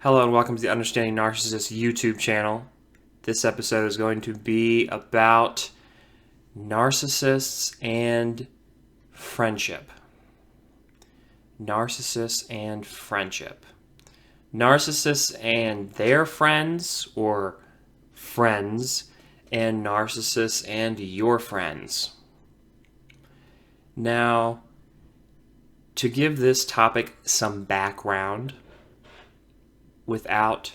Hello and welcome to the Understanding Narcissists YouTube channel. This episode is going to be about narcissists and friendship. Narcissists and friendship. Narcissists and their friends, or friends, and narcissists and your friends. Now, to give this topic some background, without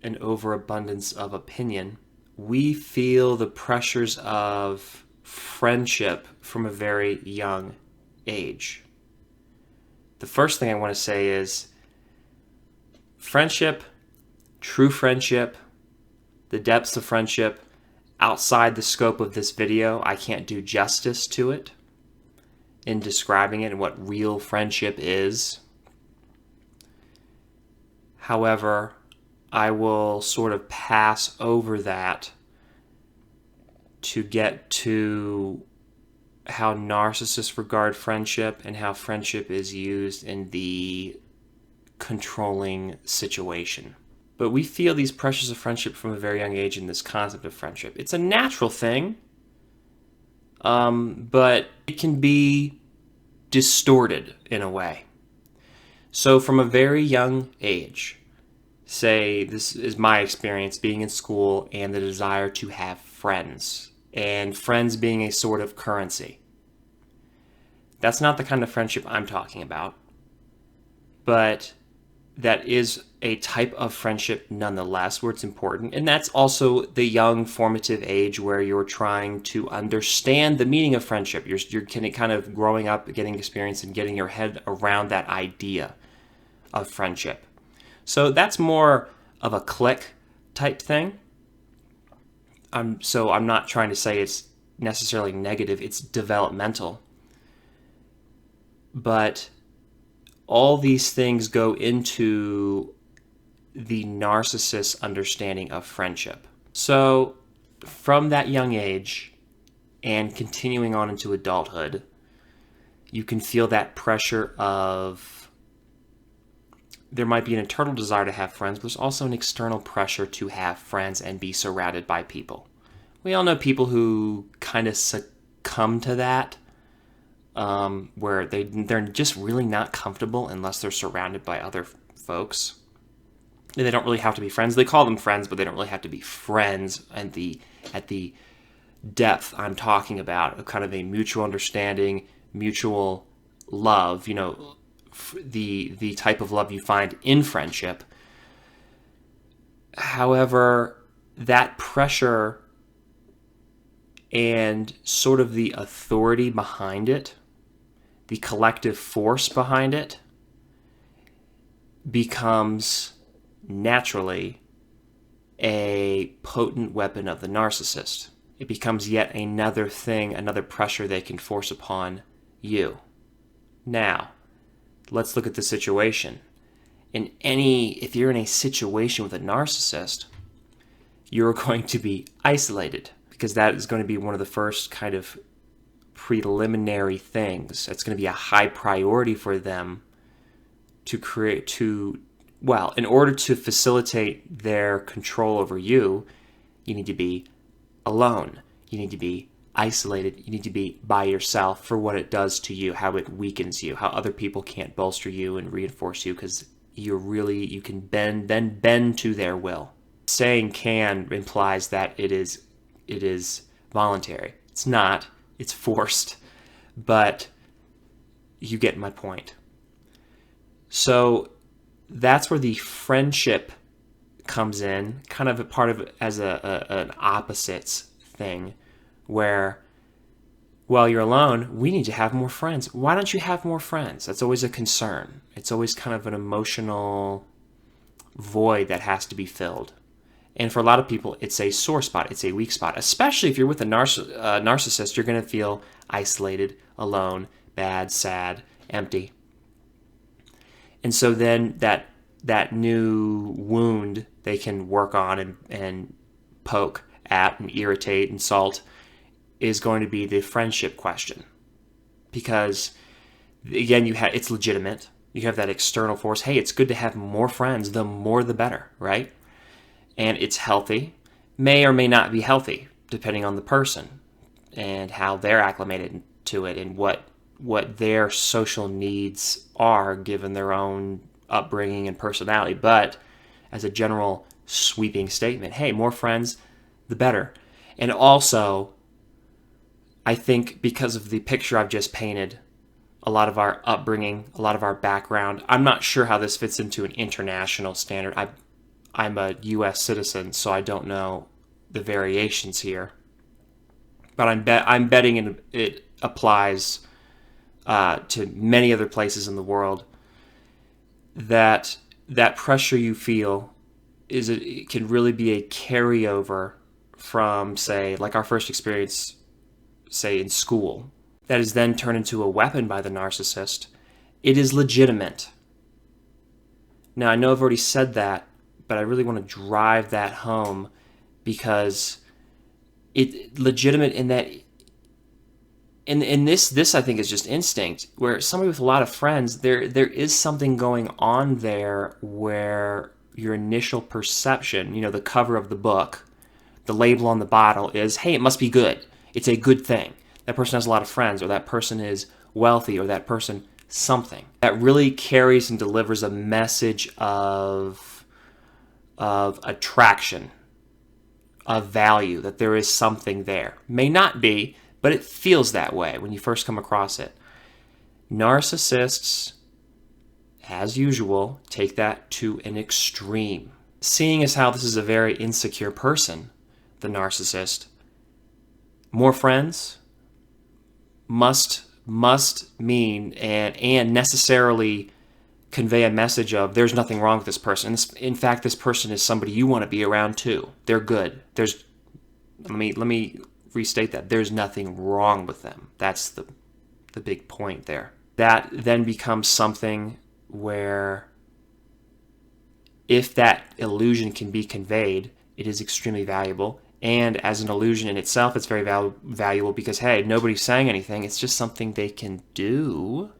an overabundance of opinion, we feel the pressures of friendship from a very young age. The first thing I want to say is friendship, true friendship, the depths of friendship, outside the scope of this video, I can't do justice to it in describing it and what real friendship is. However, I will sort of pass over that to get to how narcissists regard friendship and how friendship is used in the controlling situation. But we feel these pressures of friendship from a very young age in this concept of friendship. It's a natural thing, but it can be distorted in a way. So from a very young age, say this is my experience being in school and the desire to have friends, and friends being a sort of currency. That's not the kind of friendship I'm talking about, but that is a type of friendship nonetheless where it's important. And that's also the young formative age where you're trying to understand the meaning of friendship. You're kind of growing up, getting experience, and getting your head around that idea of friendship. So that's more of a clique type thing. So I'm not trying to say it's necessarily negative. It's developmental. But all these things go into the narcissist's understanding of friendship. So from that young age and continuing on into adulthood, you can feel that pressure of there might be an internal desire to have friends, but there's also an external pressure to have friends and be surrounded by people. We all know people who kind of succumb to that, where they're just really not comfortable unless they're surrounded by other folks. And they don't really have to be friends. They call them friends, but they don't really have to be friends at the depth I'm talking about, of kind of a mutual understanding, mutual love, the type of love you find in friendship. However, that pressure and sort of the authority behind it, the collective force behind it, becomes naturally a potent weapon of the narcissist. It becomes yet another thing, another pressure they can force upon you. Now, let's look at the situation. If you're in a situation with a narcissist, you're going to be isolated, because that is going to be one of the first kind of preliminary things. It's going to be a high priority for them in order to facilitate their control over you, you need to be alone. You need to be isolated. You need to be by yourself for what it does to you, how it weakens you, how other people can't bolster you and reinforce you, because you can bend to their will. Saying can implies that it is voluntary. It's not. It's forced. But you get my point. So that's where the friendship comes in, kind of a part of it as an opposites thing, where, well, you're alone, we need to have more friends. Why don't you have more friends? That's always a concern. It's always kind of an emotional void that has to be filled. And for a lot of people, it's a sore spot. It's a weak spot. Especially if you're with a narcissist, you're going to feel isolated, alone, bad, sad, empty. And so then that new wound they can work on and poke at and irritate, insult, is going to be the friendship question. Because, again, it's legitimate. You have that external force. Hey, it's good to have more friends. The more the better, right? And it's healthy. May or may not be healthy, depending on the person and how they're acclimated to it and what their social needs are given their own upbringing and personality. But as a general sweeping statement, hey, more friends, the better. And also, I think because of the picture I've just painted, a lot of our upbringing, a lot of our background, I'm not sure how this fits into an international standard. I'm a U.S. citizen, so I don't know the variations here. But I'm betting it applies to many other places in the world. That pressure you feel it can really be a carryover from, say, like our first experience, say, in school, that is then turned into a weapon by the narcissist. It is legitimate. Now, I know I've already said that, but I really want to drive that home because it legitimate in that in this I think is just instinct, where somebody with a lot of friends, there is something going on there where your initial perception, the cover of the book, the label on the bottle is, hey, it must be good. It's a good thing. That person has a lot of friends, or that person is wealthy, or that person something. That really carries and delivers a message of attraction, of value, that there is something there. May not be, but it feels that way when you first come across it. Narcissists, as usual, take that to an extreme. Seeing as how this is a very insecure person, the narcissist, more friends must mean and necessarily convey a message of there's nothing wrong with this person. In fact, this person is somebody you want to be around too. They're good. Let me restate that. There's nothing wrong with them. That's the big point there. That then becomes something where if that illusion can be conveyed, it is extremely valuable. And as an illusion in itself, it's very valuable because, hey, nobody's saying anything. It's just something they can do.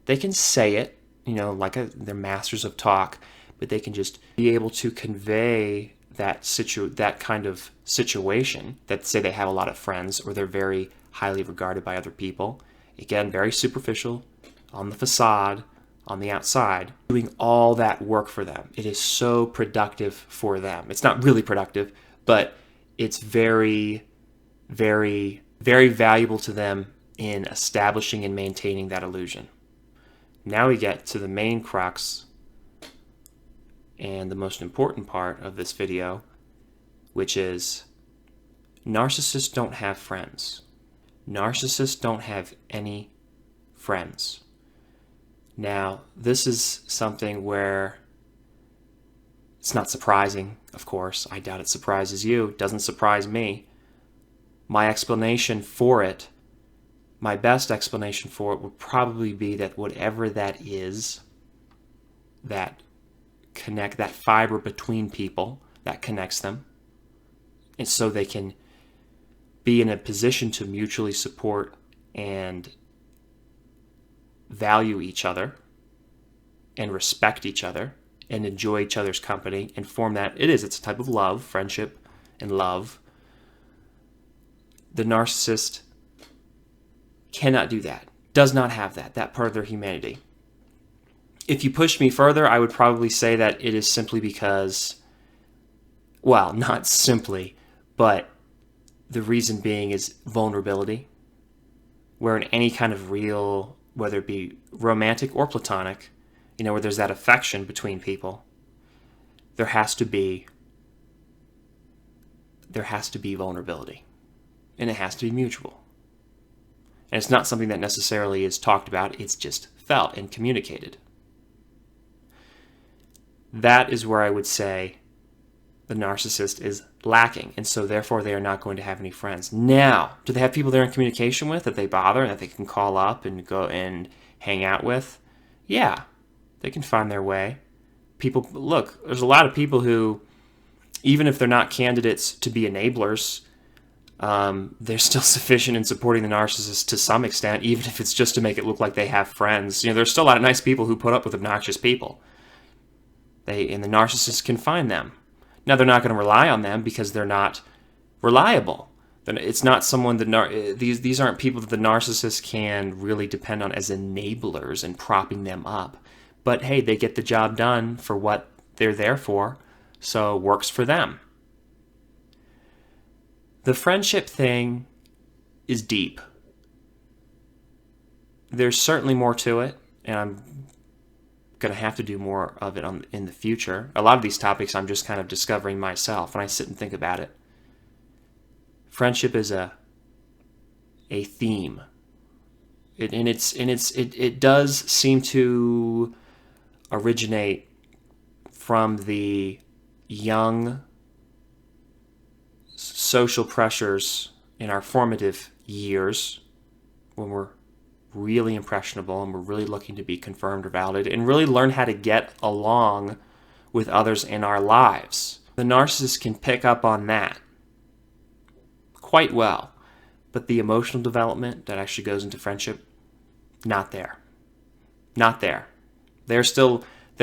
They can say it, like they're masters of talk, but they can just be able to convey that kind of situation, that say they have a lot of friends or they're very highly regarded by other people. Again, very superficial, on the facade, on the outside, doing all that work for them. It is so productive for them. It's not really productive, but it's very, very, very valuable to them in establishing and maintaining that illusion. Now we get to the main crux and the most important part of this video, which is narcissists don't have friends. Narcissists don't have any friends. Now, this is something where it's not surprising, of course. I doubt it surprises you. It doesn't surprise me. My explanation for it, my best explanation for it, would probably be that whatever that is, that fiber between people that connects them, and so they can be in a position to mutually support and value each other and respect each other and enjoy each other's company and form that. It's a type of love, friendship and love. The narcissist cannot do that, does not have that part of their humanity. If you pushed me further, I would probably say that it is simply because, well, not simply, but the reason being is vulnerability, where in any kind of real, whether it be romantic or platonic, where there's that affection between people, there has to be vulnerability, and it has to be mutual. And it's not something that necessarily is talked about, it's just felt and communicated. That is where I would say the narcissist is lacking, and so therefore they are not going to have any friends. Now, do they have people they're in communication with that they bother and that they can call up and go and hang out with? Yeah, they can find their way. People, look, there's a lot of people who, even if they're not candidates to be enablers, they're still sufficient in supporting the narcissist to some extent, even if it's just to make it look like they have friends. There's still a lot of nice people who put up with obnoxious people. And the narcissist can find them. Now, they're not going to rely on them because they're not reliable. It's not someone that these aren't people that the narcissist can really depend on as enablers and propping them up. But hey, they get the job done for what they're there for, so it works for them. The friendship thing is deep. There's certainly more to it, and I'm going to have to do more of it in the future. A lot of these topics I'm just kind of discovering myself when I sit and think about it. Friendship is a theme. It does seem to originate from the young social pressures in our formative years when we're really impressionable and we're really looking to be confirmed or validated and really learn how to get along with others in our lives. The narcissist can pick up on that quite well, but the emotional development that actually goes into friendship, not there. Not there. They're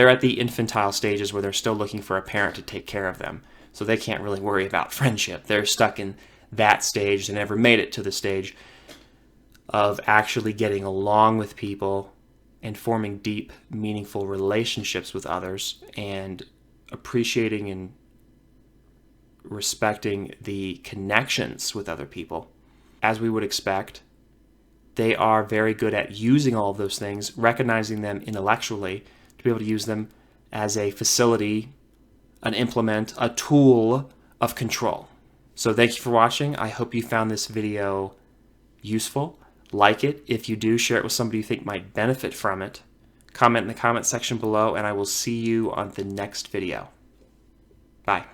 at the infantile stages where they're still looking for a parent to take care of them. So they can't really worry about friendship. They're stuck in that stage. They never made it to the stage of actually getting along with people and forming deep, meaningful relationships with others and appreciating and respecting the connections with other people. As we would expect, they are very good at using all of those things, recognizing them intellectually to be able to use them as a facility, an implement, a tool of control. So thank you for watching. I hope you found this video useful. Like it. If you do, share it with somebody you think might benefit from it. Comment in the comment section below, and I will see you on the next video. Bye.